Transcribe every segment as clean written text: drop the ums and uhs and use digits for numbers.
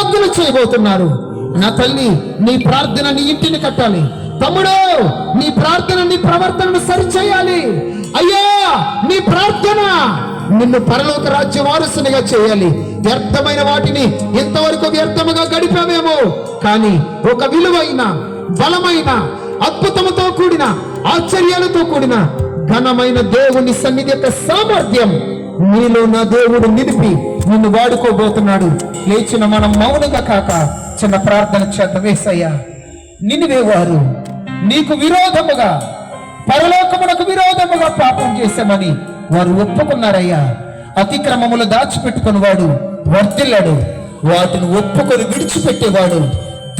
యోగ్యులు చేయబోతున్నారు. నా తల్లి, నీ ప్రార్థన నీ ఇంటిని కట్టాలి. తమ్ముడు, నీ ప్రార్థన నీ ప్రవర్తనను సరిచేయాలి. అయ్యా, నీ ప్రార్థన నిన్ను పరలోక రాజ్య వారసునిగా చేయాలి. వ్యర్థమైన వాటిని ఇంతవరకు వ్యర్థముగా గడిపామేమో, కానీ ఒక విలువైన, బలమైన, అద్భుతముతో కూడిన, ఆశ్చర్యాలతో కూడిన ఘనమైన దేవుని సన్నిధి యొక్క సామర్థ్యం నీలో నా దేవుడు నిలిపి నిన్ను వాడుకోబోతున్నాడు. లేచిన మనం మౌనంగా కాక చిన్న ప్రార్థన చేద్దాం. యేసయ్యా, నినివే వారు నీకు విరోధముగా, పరలోకమునకు విరోధముగా పాపం చేశామని వారు ఒప్పుకున్నారయ్యా. అతిక్రమములు దాచిపెట్టుకుని వాడు వర్ధిల్లాడు. వాటిని ఒప్పుకొని విడిచిపెట్టేవాడు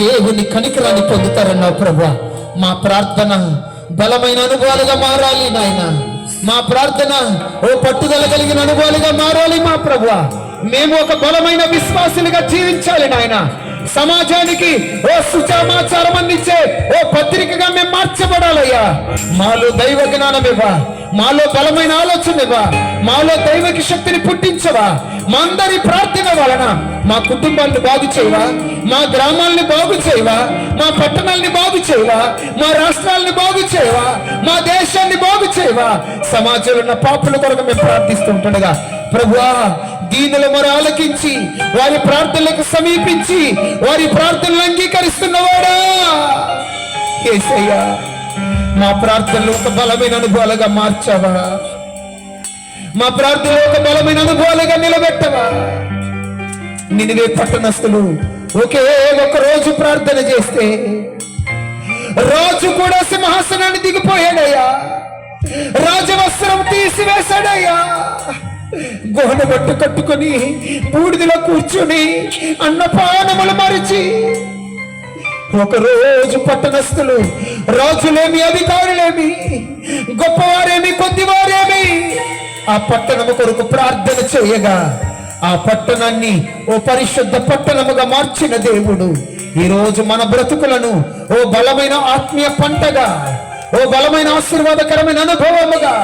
దేవుని కనికరాన్ని పొందుతారన్నావు ప్రభువా. మా ప్రార్థన బలమైన అనుభవాలుగా మారాలి నాయన. మా ప్రార్థన ఓ పట్టుదల కలిగిన అనుభవాలుగా మారాలి మా ప్రభువా. మేము ఒక బలమైన విశ్వాసులుగా జీవించాలి నాయన. సమాజానికి ఓ సుసమాచారం అందించే ఓ పత్రికగా మేము మార్చబడాలయ్యా. మాలో దైవ జ్ఞానం ఇవ్వా, మాలో బలమైన ఆలోచన ఇవ్వా, మాలో దైవకి శక్తిని పుట్టించవా. మా అందరి ప్రార్థన వలన మా కుటుంబాన్ని బాగు చేయవా, మా గ్రామాలని బాగు చేయవా, మా పట్టణాలని బాగు చేయవా, మా రాష్ట్రాలని బాగు చేయవా, మా దేశాన్ని బాగు చేయవా. సమాజంలో ఉన్న పాపుల కొరకు మేము ప్రార్థిస్తూ ఉంటుండగా ప్రభువా, దీనుల మొర ఆలకించి వారి ప్రార్థనలకు సమీపించి వారి ప్రార్థనలు అంగీకరిస్తున్నవాడా యేసయ్యా, మా ప్రార్థనలు ఒక బలమైన అనుభవాలుగా మార్చావా. మా ప్రార్థనలు ఒక బలమైన అనుభవాలుగా నిలబెట్టవా. నినివే పట్టణస్థులు ఒకే ఒక రోజు ప్రార్థన చేస్తే రాజు కూడా సింహాసనాన్ని దిగిపోయాడయ్యా. రాజవస్త్రం తీసివేశాడయ్యా. గోడ బట్టు కట్టుకొని బూడిదలో కూర్చుని అన్నపానములు మరిచి ఒకరోజు పట్టణస్థులు, రాజులేమి, అధికారులేమి, గొప్పవారేమి, కొద్దివారేమి ఆ పట్టణము కొరకు ప్రార్థన చేయగా ఆ పట్టణాన్ని ఓ పరిశుద్ధ పట్టణముగా మార్చిన దేవుడు ఈరోజు మన బ్రతుకులను ఓ బలమైన ఆత్మీయ పంటగా, ఓ బలమైన ఆశీర్వాదకరమైన అనుభవముగా,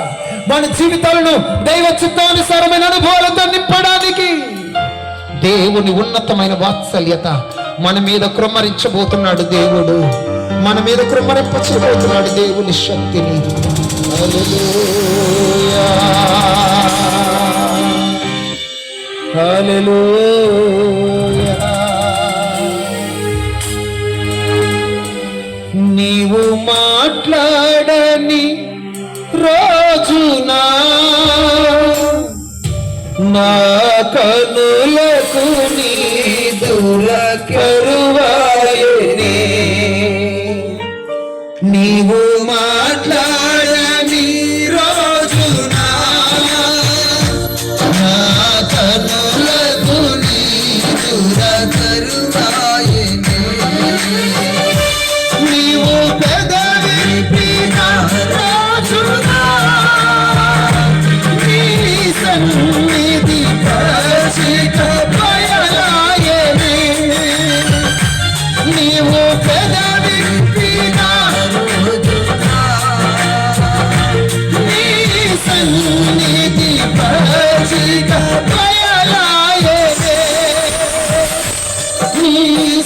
మన జీవితాలను దైవ చిత్తానుసారమైన అనుభవాలతో నింపడానికి దేవుని ఉన్నతమైన వాత్సల్యత మన మీద కృమ్మరించబోతున్నాడు. దేవుడు మన మీద కృమ్మరింపచేయబోతున్నాడు దేవుని శక్తిని. హల్లెలూయా, హల్లెలూయా. నీవు మాట్లాడని రోజునా నా కనులకు నీ దూరకరువాయనే. నీవు మాట్లాడని రోజునా నా కనులకు నీ దూరకరువాయనే. నీవు పెదవి విప్పిన రోజునా నీ సన్నిధి పరిచిత బయలాయనే. నీవు పెదవి విప్పిన రోజునా నీ సన్నిధి పరిచిత బయలాయనే. నీ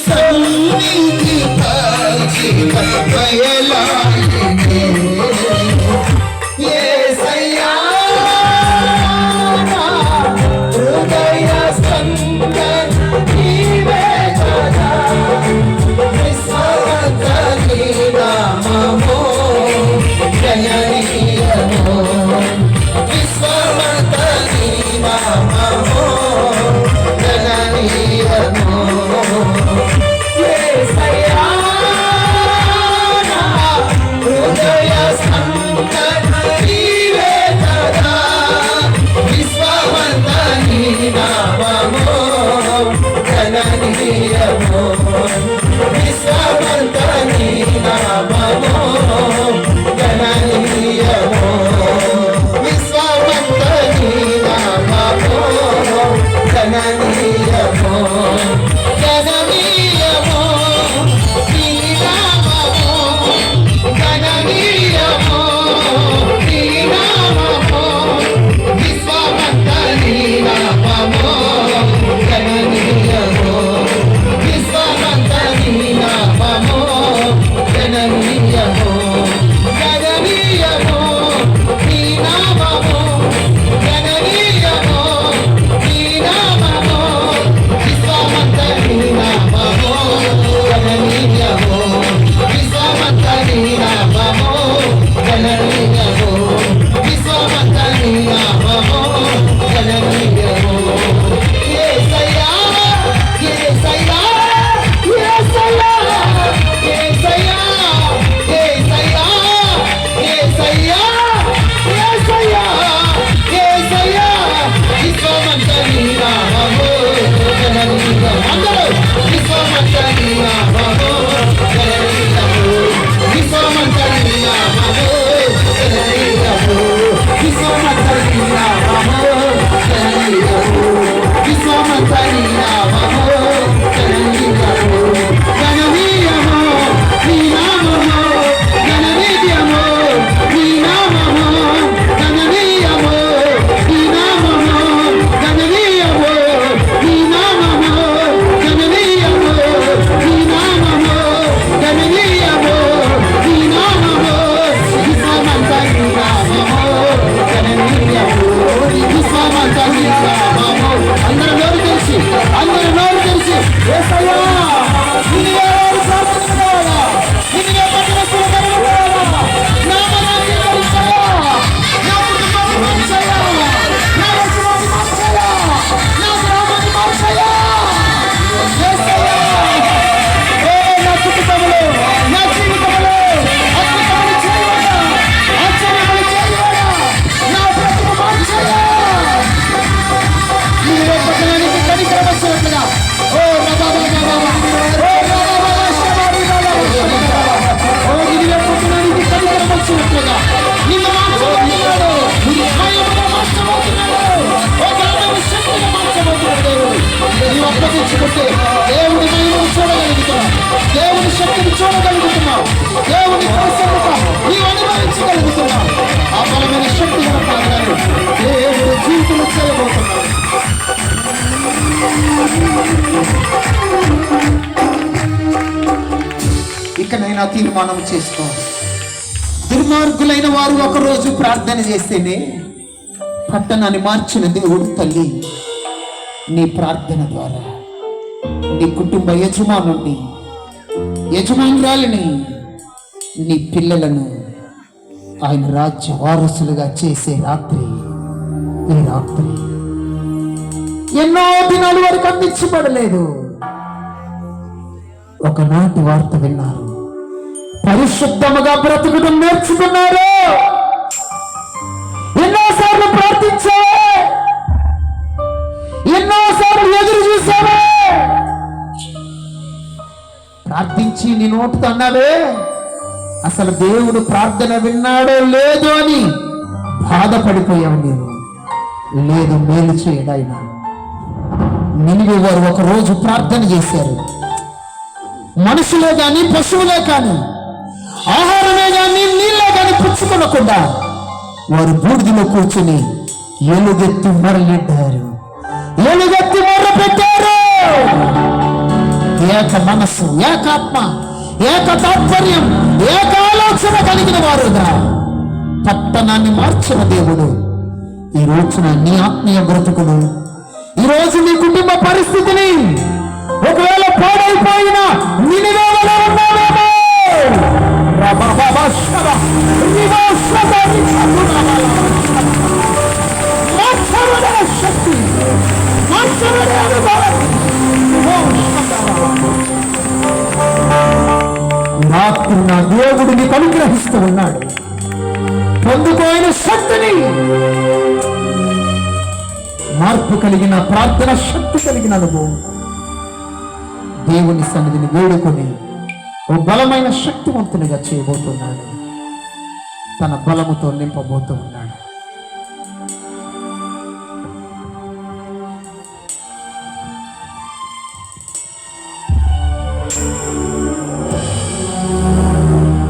సన్నిధి పరిచిత బయలాయనే. యేసయ్యా, హృదయ స్పందన నీవే కదా. విశ్వవంత నీ నామము గణనీయము. విశ్వవంత నీ నామము గణనీయము. యేసయ్యా, హృదయ స్పందన నీవే కదా. విశ్వవంత నీ నామము గణనీయము. విశ్వవంత నీ నామము గణనీయము. విశ్వవంత నీ నామము గణనీయము. గణనీయము నీ నామము గణనీయము. నీ నామము విశ్వవంత నీ నామము గణనీయము. సమర్పించుకుంటే దేవుని మహిమను చూడగలుగుతున్నావు, దేవుని శక్తిని చూడగలుగుతున్నావు, దేవుని ప్రసన్నత నీవు అనుభవించగలుగుతున్నావు. ఆ బలమైన శక్తి గల కార్యాలు దేవుడు జీవితంలో చేయబోతున్నాడు. ఇకనైనా తీర్మానం చేసుకో. దుర్మార్గులైన వారు ఒకరోజు ప్రార్థన చేస్తేనే పట్టణాన్ని మార్చిన దేవుడు తల్లి, నీ ప్రార్థన ద్వారా నీ కుటుంబ యజమానురాలిని, నీ పిల్లలను ఆయన రాజ్య వారసులుగా చేసే రాత్రి ఈ రాత్రి. ఎన్నో దినాల వరకు అందించబడలేదు. ఒకనాటి వార్త విన్నారు, పరిశుద్ధముగా బ్రతుకుటం నేర్చుకున్నారు. ఎన్నోసార్లు ప్రార్థించావే, ఎన్నోసార్లు ఎదురు చూసావే, ప్రార్థించి నీ నోటితో అన్నావే, అసలు దేవుడు ప్రార్థన విన్నాడో లేదో అని బాధపడిపోయావు నీవు. లేదు, మేలు చేయడాయినా. నినివే వారు ఒక రోజు ప్రార్థన చేశారు. మనుషులే గాని పశువులే కాని ఆహారమే గాని నీళ్ళే గాని పుచ్చుకొనకుండా వారు బూడిదలో కూర్చుని ఎలుగెత్తి మొరలిడ్డారు, ఎలుగెత్తి మొర్ర పెట్టారు. ఏక మనస్సు, ఏకాత్మ, ఏక తాత్పర్యం, ఏక ఆలోచన కలిగిన వారుగా పట్టణాన్ని మార్చిన దేవుడు ఈ రోజున నీ ఆత్మీయ బ్రతుకులు, ఈ రోజు నీ కుటుంబ పరిస్థితిని ఒకవేళ పాడైపోయిన నినివేలో ఉన్నావేమో, శక్తి రాత్రి నా దేవుడు నీకు అనుగ్రహిస్తూ ఉన్నాడు. పొందుకోయిన శక్తిని, మార్పు కలిగిన ప్రార్థన శక్తి కలిగిన అనుభవం దేవుని సన్నిధిని వేడుకొని ఓ బలమైన శక్తివంతునిగా చేయబోతున్నాడు. తన బలముతో నింపబోతూ ఉన్నాడు.